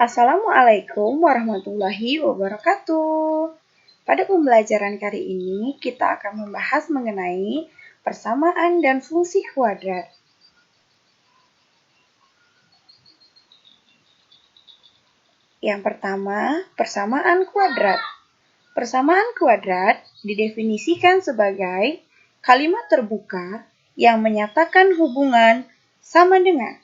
Assalamualaikum warahmatullahi wabarakatuh. Pada pembelajaran kali ini, kita akan membahas mengenai persamaan dan fungsi kuadrat. Yang pertama, persamaan kuadrat. Persamaan kuadrat didefinisikan sebagai kalimat terbuka yang menyatakan hubungan sama dengan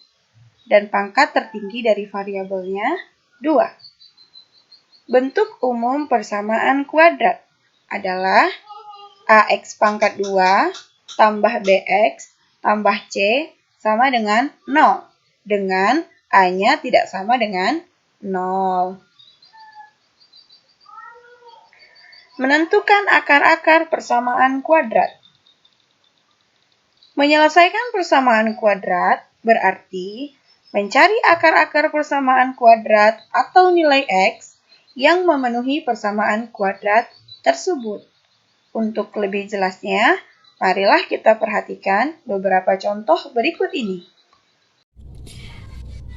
dan pangkat tertinggi dari variabelnya 2. Bentuk umum persamaan kuadrat adalah AX pangkat 2 tambah BX tambah C sama dengan 0, dengan A-nya tidak sama dengan 0. Menentukan akar-akar persamaan kuadrat. Menyelesaikan persamaan kuadrat berarti mencari akar-akar persamaan kuadrat atau nilai X yang memenuhi persamaan kuadrat tersebut. Untuk lebih jelasnya, marilah kita perhatikan beberapa contoh berikut ini.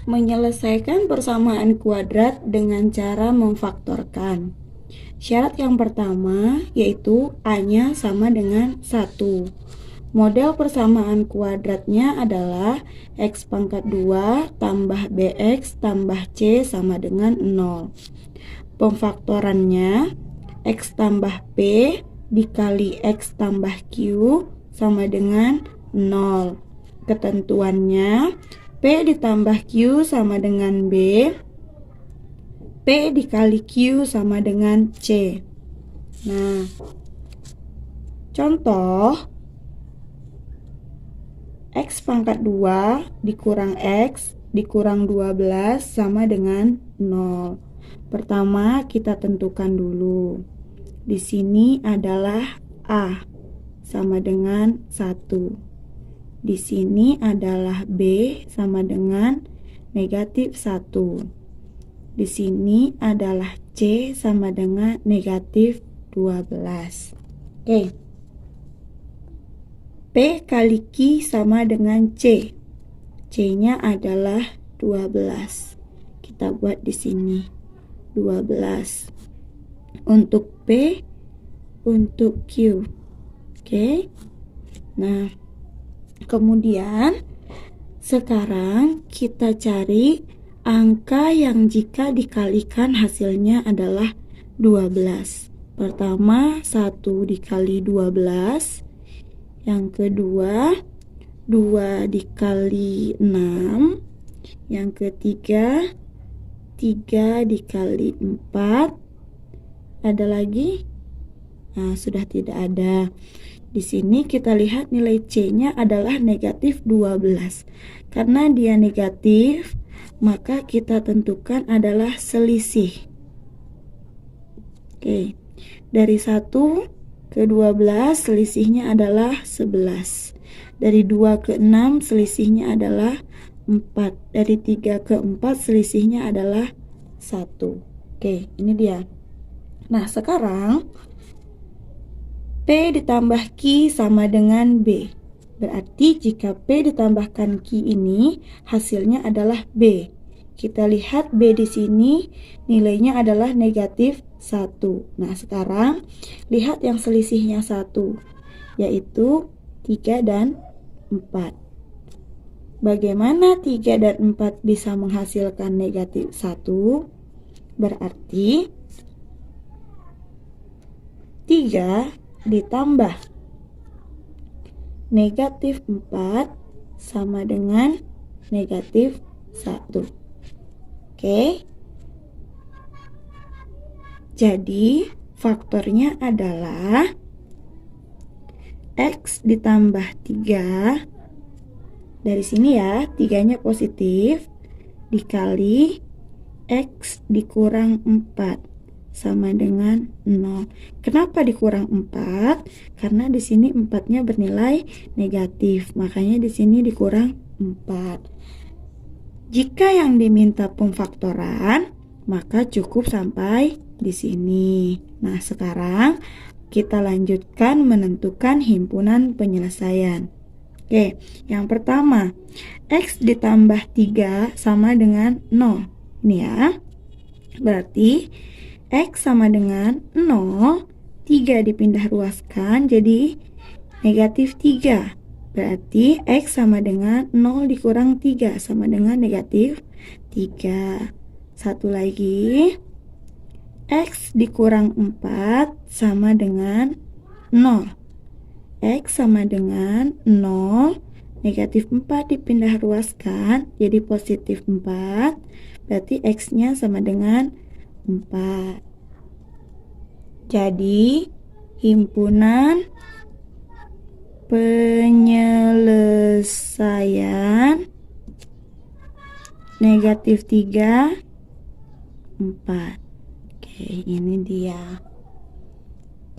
Menyelesaikan persamaan kuadrat dengan cara memfaktorkan. Syarat yang pertama yaitu A-nya sama dengan 1. Model persamaan kuadratnya adalah X pangkat 2 tambah BX tambah C sama dengan 0. Pemfaktorannya X tambah P dikali X tambah Q sama dengan 0. Ketentuannya P ditambah Q sama dengan B, P dikali Q sama dengan C. Nah, contoh X pangkat 2 dikurang X dikurang 12 sama dengan 0. Pertama kita tentukan dulu. Di sini adalah A sama dengan 1. Di sini adalah B sama dengan negatif 1. Di sini adalah C sama dengan negatif 12. Oke. P kali Q sama dengan C. C-nya adalah 12. Kita buat di sini 12. Untuk P, untuk Q. Oke. Nah, kemudian sekarang kita cari angka yang jika dikalikan hasilnya adalah 12. Pertama 1 dikali 12. Yang kedua 2 dikali 6. Yang ketiga 3 dikali 4. Ada lagi? Nah, sudah tidak ada. Di sini kita lihat nilai C-nya adalah negatif 12. Karena dia negatif, maka kita tentukan adalah selisih. Oke. Dari 1 ke 12 selisihnya adalah 11. Dari 2 ke 6 selisihnya adalah 4. Dari 3 ke 4 selisihnya adalah 1. Oke, ini dia. Nah, sekarang P ditambah Q sama dengan B. Berarti jika P ditambahkan Q ini hasilnya adalah B. Kita lihat B di sini nilainya adalah negatif 1. Nah, sekarang lihat yang selisihnya 1, yaitu 3 dan 4. Bagaimana 3 dan 4 bisa menghasilkan negatif 1? Berarti 3 ditambah negatif 4 sama dengan negatif 1. Oke. Jadi faktornya adalah X ditambah 3. Dari sini ya, 3-nya positif dikali X dikurang 4 sama dengan 0. Kenapa dikurang 4? Karena di sini 4-nya bernilai negatif, makanya di sini dikurang 4. Jika yang diminta pemfaktoran, maka cukup sampai di sini. Nah, sekarang kita lanjutkan menentukan himpunan penyelesaian. Oke, yang pertama, X ditambah 3 sama dengan 0. Ini ya. Berarti X sama dengan 0, 3 dipindah ruaskan jadi negatif 3. Berarti X sama dengan 0 dikurang 3 sama dengan negatif 3. Satu lagi, X dikurang 4 sama dengan 0. X sama dengan 0, negatif 4 dipindah ruaskan jadi positif 4. Berarti X-nya sama dengan 4. Jadi himpunan penyelesaian negatif 3, 4. Oke, ini dia.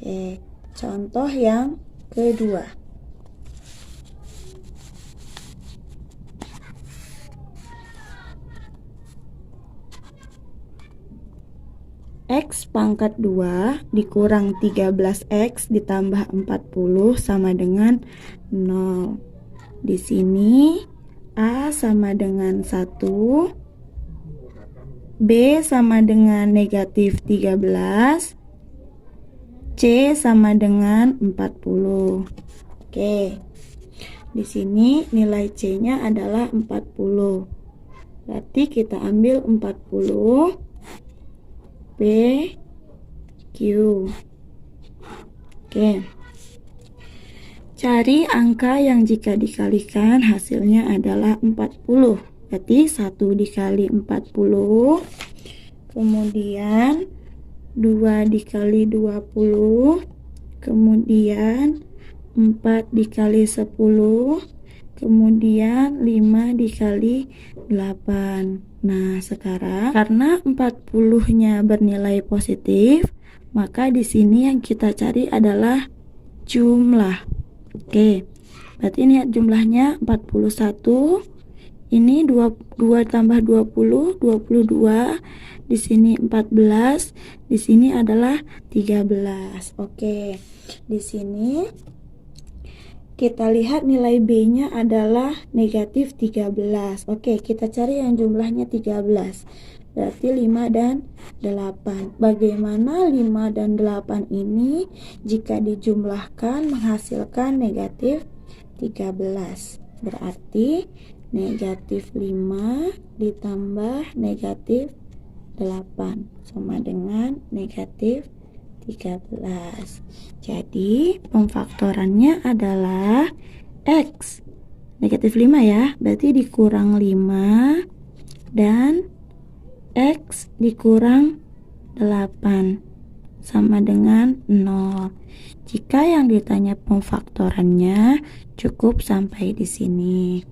Oke, contoh yang kedua. X pangkat 2 dikurang 13X ditambah 40 sama dengan 0. Di sini A sama dengan 1, B sama dengan negatif 13, C sama dengan 40. Oke. Di sini nilai C-nya adalah 40. Berarti kita ambil 40 P Q. Oke. Cari angka yang jika dikalikan hasilnya adalah 40. Berarti 1 dikali 40, kemudian 2 dikali 20, kemudian 4 dikali 10, kemudian 5 dikali 8. Nah, sekarang karena 40-nya bernilai positif, maka di sini yang kita cari adalah jumlah. Oke. Berarti ini jumlahnya 41. Ini 2 tambah 20, 22. Di sini 14, di sini adalah 13. Oke. Di sini kita lihat nilai B-nya adalah negatif 13. Oke, kita cari yang jumlahnya 13. Berarti 5 dan 8. Bagaimana 5 dan 8 ini jika dijumlahkan menghasilkan negatif 13? Berarti negatif 5 ditambah negatif 8 sama dengan negatif 13. Jadi pemfaktorannya adalah X negatif 5 ya, berarti dikurang 5 dan X dikurang 8 sama dengan 0. Jika yang ditanya pemfaktorannya cukup sampai di sini.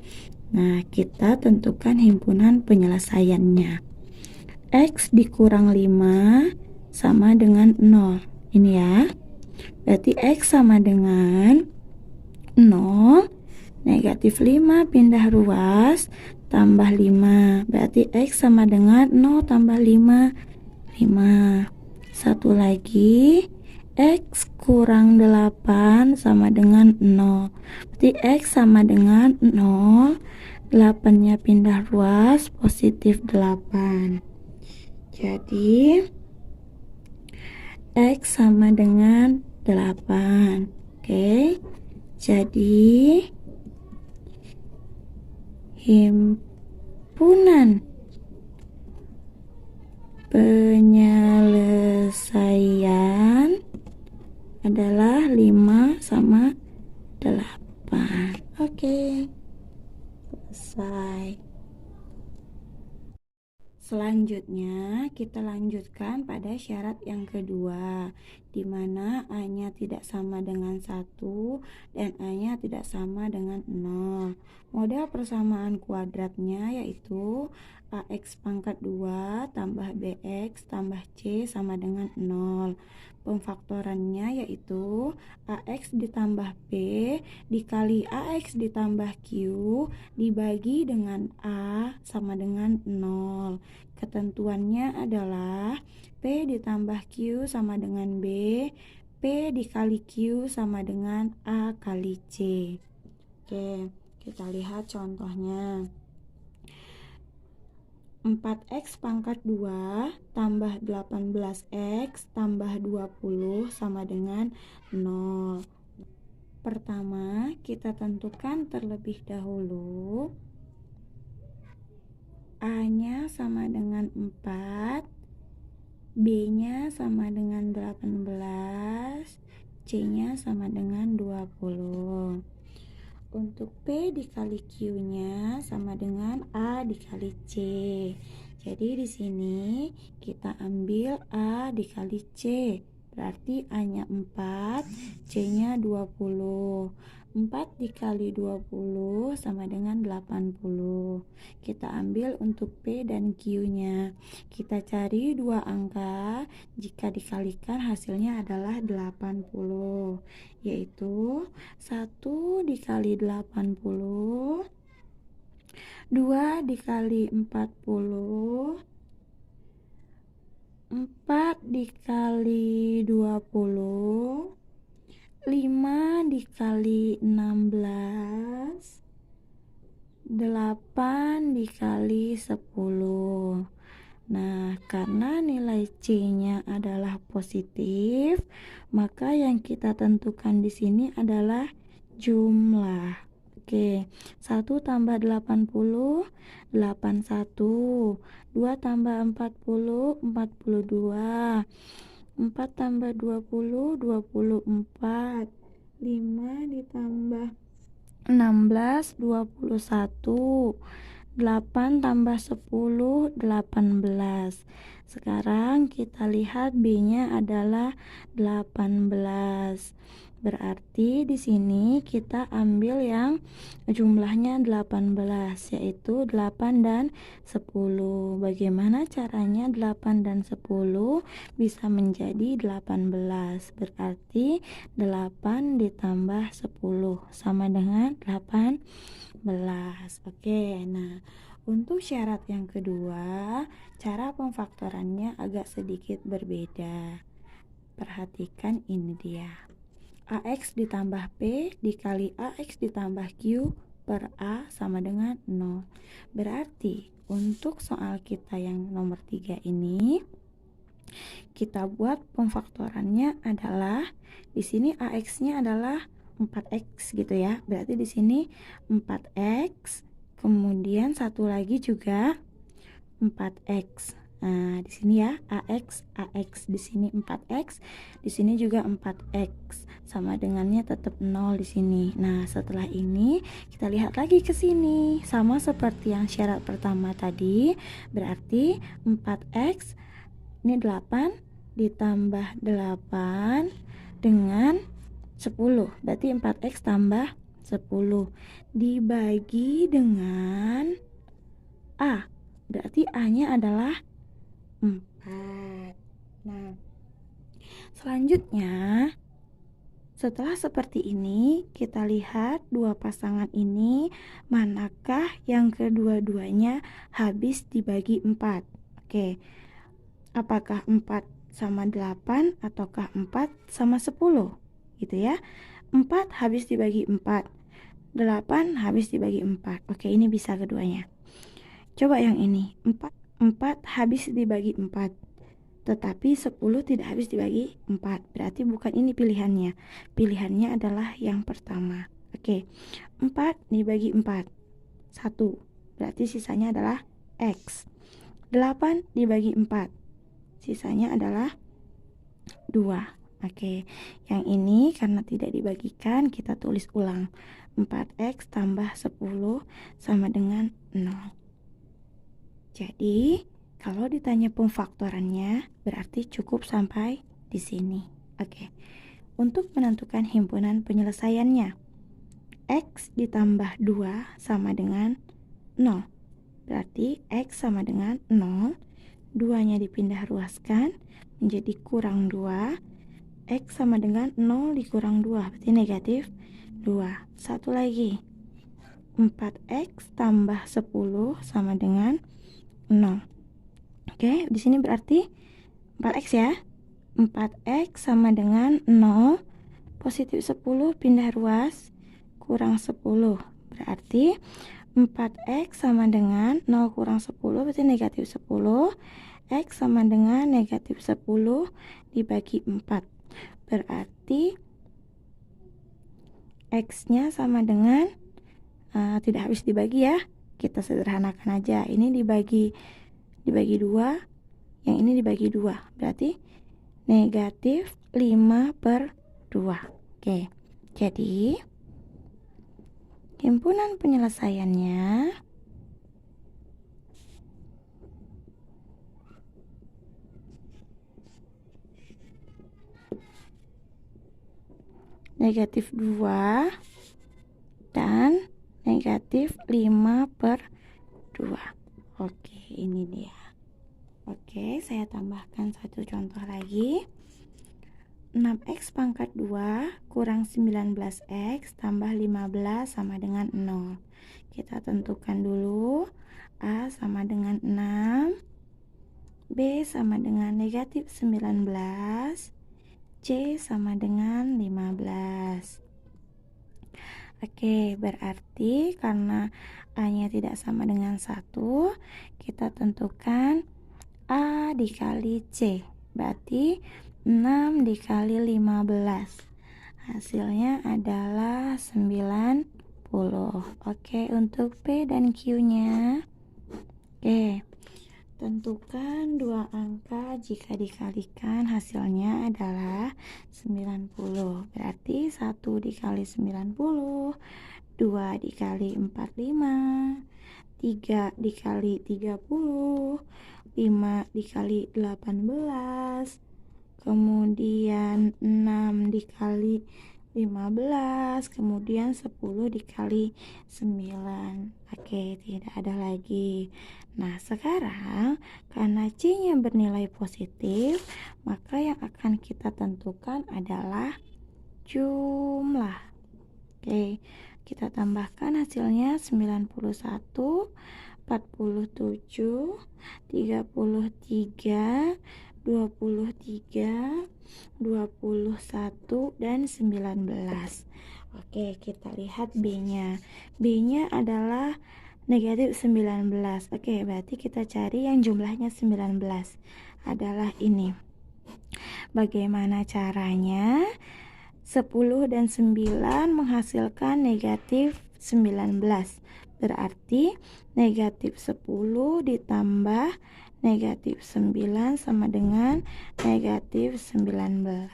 Nah, kita tentukan himpunan penyelesaiannya. X dikurang 5 sama dengan 0. Ini ya. Berarti X sama dengan 0, negatif 5 pindah ruas, tambah 5. Berarti X sama dengan 0 tambah 5, 5. Satu lagi, X kurang 8 sama dengan 0. Berarti X sama dengan 0, 8-nya pindah ruas, positif 8. Jadi X sama dengan 8. Oke. Jadi himpunan penyelesaian adalah 5 sama 8. Oke. Selesai. Selanjutnya kita lanjutkan pada syarat yang kedua, di mana A-nya tidak sama dengan 1 dan A-nya tidak sama dengan 0. Model persamaan kuadratnya yaitu AX pangkat 2 tambah BX tambah C sama dengan 0. Pemfaktorannya yaitu AX ditambah B dikali AX ditambah Q dibagi dengan A sama dengan 0. Ketentuannya adalah P ditambah Q sama dengan B, P dikali Q sama dengan A kali C. Oke, kita lihat contohnya. 4x pangkat 2 tambah 18x tambah 20 sama dengan 0. Pertama, kita tentukan terlebih dahulu A-nya sama dengan 4, B-nya sama dengan 18, C-nya sama dengan 20. Untuk P dikali Q-nya sama dengan A dikali C. Jadi di sini kita ambil A dikali C. Berarti A-nya 4, C-nya 20. 4 dikali 20 sama dengan 80. Kita ambil untuk P dan Q-nya. Kita cari dua angka, jika dikalikan hasilnya adalah 80, yaitu 1 dikali 80, 2 dikali 40, 4 dikali 20, 5 dikali 16, 8 dikali 10. Nah, karena nilai C-nya adalah positif, maka yang kita tentukan di sini adalah jumlah. Oke, 1 tambah 80, 81. 2 tambah 40, 42. 4 tambah 20, 24. 5 ditambah 16, 21. 8 tambah 10, 18. Sekarang kita lihat B-nya adalah 18. Berarti di sini kita ambil yang jumlahnya 18, yaitu 8 dan 10. Bagaimana caranya 8 dan 10 bisa menjadi 18? Berarti 8 ditambah 10 sama dengan 18. Oke, nah untuk syarat yang kedua, cara pemfaktorannya agak sedikit berbeda. Perhatikan ini dia. AX ditambah P dikali AX ditambah Q per A sama dengan 0. Berarti untuk soal kita yang nomor 3 ini, kita buat pemfaktorannya adalah di sini AX-nya adalah 4x gitu ya. Berarti di sini 4x, kemudian satu lagi juga 4x. Nah, di sini ya AX di sini 4x, di sini juga 4x. Sama dengannya tetap 0 di sini. Nah, setelah ini kita lihat lagi ke sini. Sama seperti yang syarat pertama tadi, berarti 4x ini 8 ditambah 8 dengan 10. Berarti 4x tambah 10 dibagi dengan A. Berarti A-nya adalah 4. Nah, selanjutnya setelah seperti ini, kita lihat dua pasangan ini manakah yang kedua-duanya habis dibagi 4. Oke, apakah 4 sama 8 ataukah 4 sama 10? Gitu ya. 4 habis dibagi 4, 8 habis dibagi 4. Oke, ini bisa keduanya. Coba yang ini, 4 habis dibagi 4, tetapi 10 tidak habis dibagi 4. Berarti bukan ini pilihannya. Pilihannya adalah yang pertama. Oke, 4 dibagi 4, 1. Berarti sisanya adalah X. 8 dibagi 4, sisanya adalah 2. Oke, yang ini karena tidak dibagikan, kita tulis ulang. 4x tambah 10 sama dengan 0. Jadi, kalau ditanya pemfaktorannya, berarti cukup sampai di sini. Oke. Untuk menentukan himpunan penyelesaiannya, X ditambah 2 sama dengan 0. Berarti X sama dengan 0. 2-nya dipindah ruaskan menjadi kurang 2. X sama dengan 0 dikurang 2, berarti negatif 2. Satu lagi, 4x tambah 10 sama dengan 0. Oke, di sini berarti 4x ya. 4x sama dengan 0, positif 10 pindah ruas, kurang 10. Berarti 4x sama dengan 0 kurang 10 berarti negatif 10. X sama dengan negatif 10 dibagi 4. Berarti X-nya sama dengan tidak habis dibagi ya. Kita sederhanakan aja. Ini dibagi 2, yang ini dibagi 2. Berarti negatif 5/2. Oke. Jadi himpunan penyelesaiannya negatif 2 dan negatif 5/2. Oke, ini dia. Oke, saya tambahkan satu contoh lagi. 6x pangkat 2 kurang 19x tambah 15 sama dengan 0. Kita tentukan dulu. A sama dengan 6, B sama dengan negatif 19, C sama dengan 15. Oke, berarti karena A-nya tidak sama dengan 1, kita tentukan A dikali C. Berarti 6 dikali 15. Hasilnya adalah 90. Oke, untuk P dan Q-nya. Oke. Tentukan dua angka jika dikalikan hasilnya adalah 90. Berarti 1 dikali 90, 2 dikali 45, 3 dikali 30, 5 dikali 18, kemudian 6 dikali 15, kemudian 10 dikali 9. Oke, tidak ada lagi. Nah, sekarang karena C-nya bernilai positif, maka yang akan kita tentukan adalah jumlah. Oke, kita tambahkan hasilnya 91, 47, 33, 23, 21, dan 19. Oke, kita lihat B-nya. B-nya adalah negatif 19. Oke, berarti kita cari yang jumlahnya 19. Adalah ini. Bagaimana caranya? 10 dan 9 menghasilkan negatif 19. Berarti negatif 10 ditambah negatif 9 sama dengan negatif 19.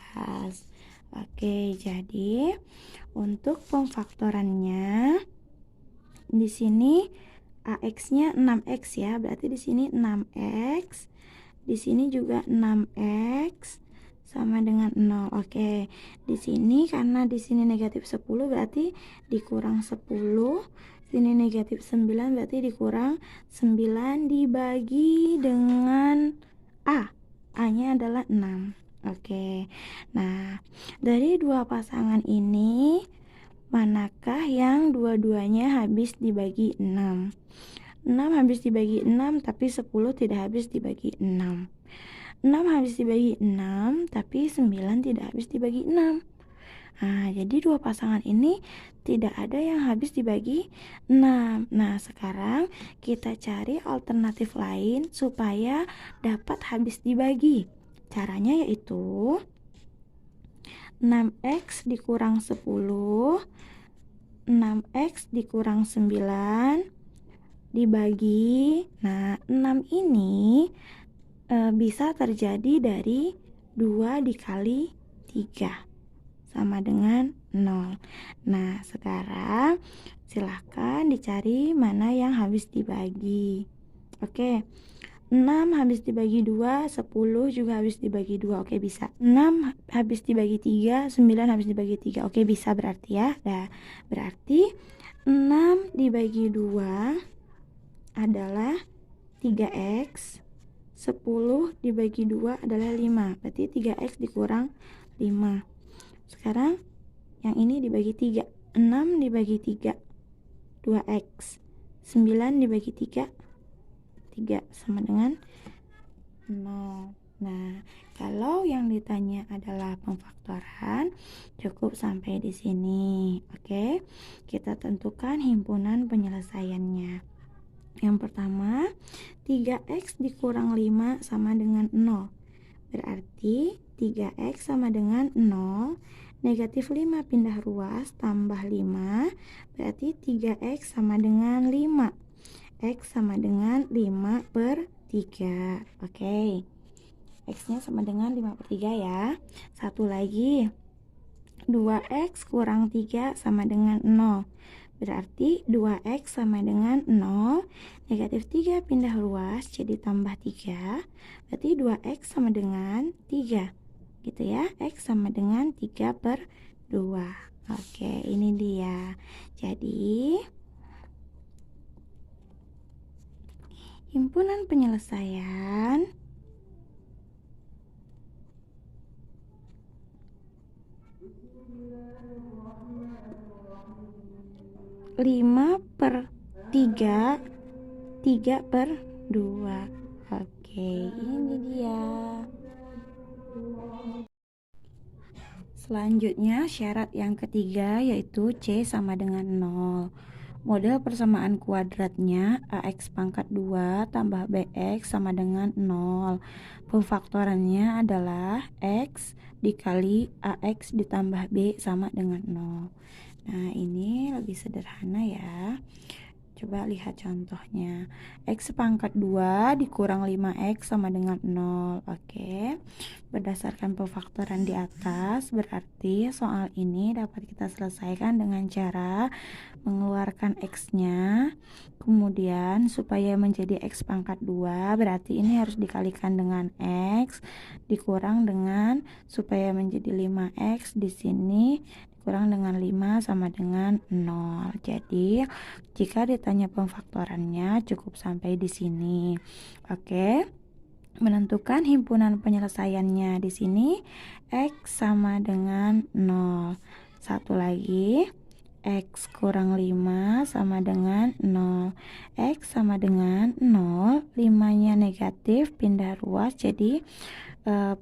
Oke, jadi untuk pemfaktorannya di sini AX-nya 6X ya. Berarti di sini 6X. Di sini juga 6X sama dengan 0. Oke. Di sini karena di sini negatif 10 berarti dikurang 10. Sini negatif 9 berarti dikurang 9 dibagi dengan A. A-nya adalah 6. Oke. Nah, dari dua pasangan ini manakah yang dua-duanya habis dibagi 6? 6 habis dibagi 6 tapi 10 tidak habis dibagi 6. 6 habis dibagi 6 tapi 9 tidak habis dibagi 6. Nah, jadi dua pasangan ini tidak ada yang habis dibagi 6. Nah, sekarang kita cari alternatif lain supaya dapat habis dibagi. Caranya yaitu 6X dikurang 10, 6X dikurang 9 dibagi. Nah, 6 ini bisa terjadi dari 2 dikali 3 sama dengan 0. Nah, sekarang silahkan dicari mana yang habis dibagi. Oke, 6 habis dibagi 2, 10 juga habis dibagi 2. Oke, bisa. 6 habis dibagi 3, 9 habis dibagi 3. Oke, bisa berarti ya. Nah, berarti 6 dibagi 2 adalah 3X. 10 dibagi 2 adalah 5. Berarti 3X dikurang 5. Sekarang yang ini dibagi 3. 6 dibagi 3 2X. 9 dibagi 3 3 sama dengan 0. Nah, kalau yang ditanya adalah pemfaktoran, cukup sampai di sini. Oke, kita tentukan himpunan penyelesaiannya. Yang pertama, 3x dikurang 5 sama dengan 0. Berarti 3x sama dengan 0. Negatif 5 pindah ruas tambah 5. Berarti 3x sama dengan 5. X sama dengan 5 per 3. Oke. X-nya sama dengan 5 per 3 ya. Satu lagi, 2x kurang 3 sama dengan 0. Berarti 2x sama dengan 0. Negatif 3 pindah ruas jadi tambah 3. Berarti 2x sama dengan 3. Gitu ya. X sama dengan 3 per 2. Oke, ini dia. Jadi himpunan penyelesaian 5 per 3, 3 per 2. Oke, ini dia. Selanjutnya syarat yang ketiga yaitu C sama dengan 0. Model persamaan kuadratnya AX pangkat 2 tambah BX sama dengan 0. Pemfaktorannya adalah X dikali AX ditambah B sama dengan 0. Nah, ini lebih sederhana ya. Coba lihat contohnya. X pangkat 2 dikurang 5X sama dengan 0. Oke. Berdasarkan pemfaktoran di atas, berarti soal ini dapat kita selesaikan dengan cara mengeluarkan X-nya. Kemudian supaya menjadi X pangkat 2, berarti ini harus dikalikan dengan X dikurang dengan supaya menjadi 5X di sini kurang dengan 5 sama dengan 0. Jadi, jika ditanya pemfaktorannya cukup sampai di sini. Oke. Menentukan himpunan penyelesaiannya di sini X sama dengan 0. Satu lagi, X kurang 5 sama dengan 0. X sama dengan 0, 5-nya negatif, pindah ruas jadi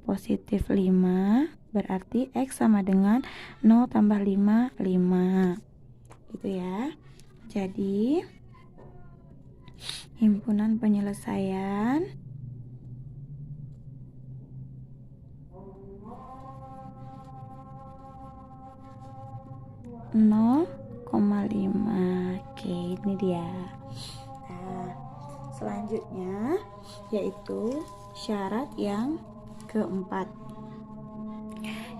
positif 5. Berarti X sama dengan 0 tambah 5, 5. Gitu ya. Jadi, himpunan penyelesaian 0,5. Oke, ini dia. Nah, selanjutnya yaitu syarat yang keempat,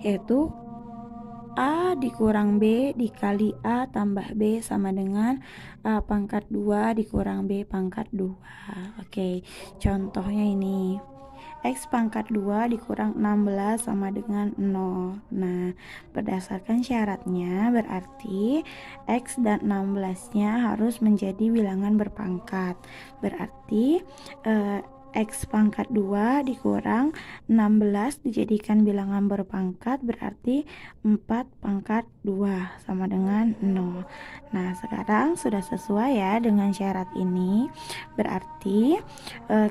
yaitu A dikurang B dikali A tambah B sama dengan A pangkat 2 dikurang B pangkat 2. Oke, contohnya ini. X pangkat 2 dikurang 16 sama dengan 0. Nah, berdasarkan syaratnya berarti X dan 16-nya harus menjadi bilangan berpangkat. Berarti X pangkat 2 dikurang 16 dijadikan bilangan berpangkat, berarti 4 pangkat 2 sama dengan 0. Nah, sekarang sudah sesuai ya dengan syarat ini. Berarti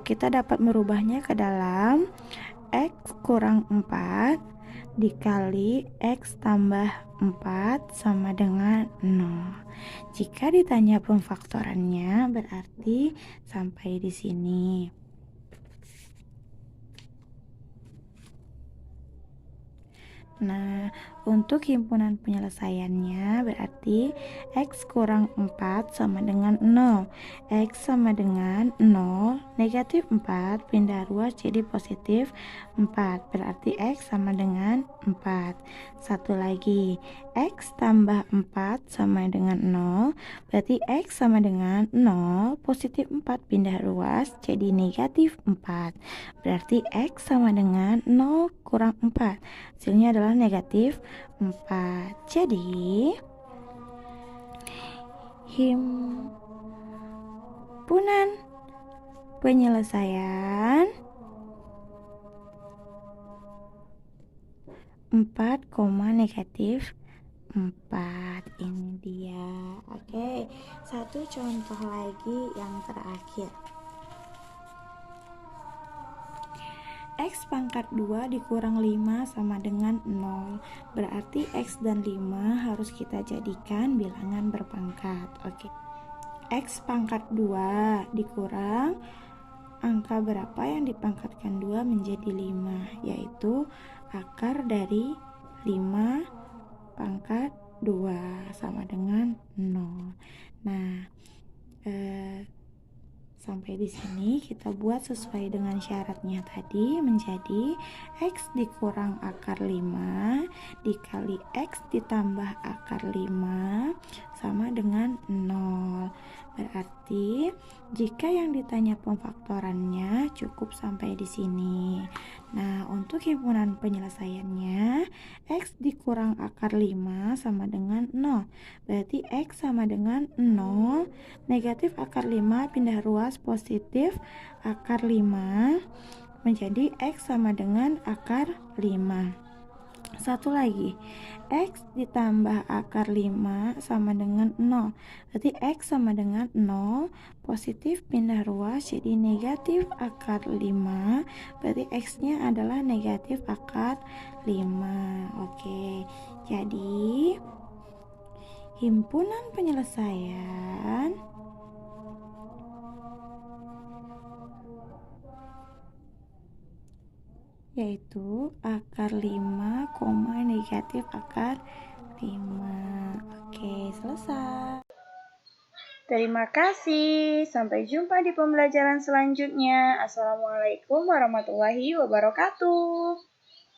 kita dapat merubahnya ke dalam X kurang 4 dikali X tambah 4 sama dengan 0. Jika ditanya pemfaktorannya berarti sampai di sini. Nah, untuk himpunan penyelesaiannya berarti X kurang 4 sama dengan 0. X sama dengan 0, negatif 4, pindah ruas jadi positif 4. Berarti X sama dengan 4. Satu lagi, X tambah 4 sama dengan 0. Berarti X sama dengan 0, positif 4 pindah ruas jadi negatif 4. Berarti X sama dengan 0 kurang 4. Hasilnya adalah negatif 4. Jadi, himpunan penyelesaian 4, negatif 4. Ini dia. Oke, satu contoh lagi yang terakhir. X pangkat 2 dikurang 5 sama dengan 0. Berarti X dan 5 harus kita jadikan bilangan berpangkat. Oke. X pangkat 2 dikurang angka berapa yang dipangkatkan 2 menjadi 5, yaitu akar dari 5 pangkat 2 sama dengan 0. Nah, sampai di sini kita buat sesuai dengan syaratnya tadi, menjadi X dikurang akar 5 dikali X ditambah akar 5 sama dengan 0. Berarti jika yang ditanya pemfaktorannya cukup sampai di sini. Nah, untuk himpunan penyelesaiannya, X dikurang akar 5 sama dengan 0. Berarti X sama dengan 0, negatif akar 5 pindah ruas positif akar 5 menjadi X sama dengan akar 5. Satu lagi, X ditambah akar 5 sama dengan 0. Berarti X sama dengan 0, positif pindah ruas jadi negatif akar 5. Berarti X-nya adalah negatif akar 5. Oke, jadi himpunan penyelesaian yaitu akar 5, negatif akar 5. Oke, selesai. Terima kasih. Sampai jumpa di pembelajaran selanjutnya. Assalamualaikum warahmatullahi wabarakatuh.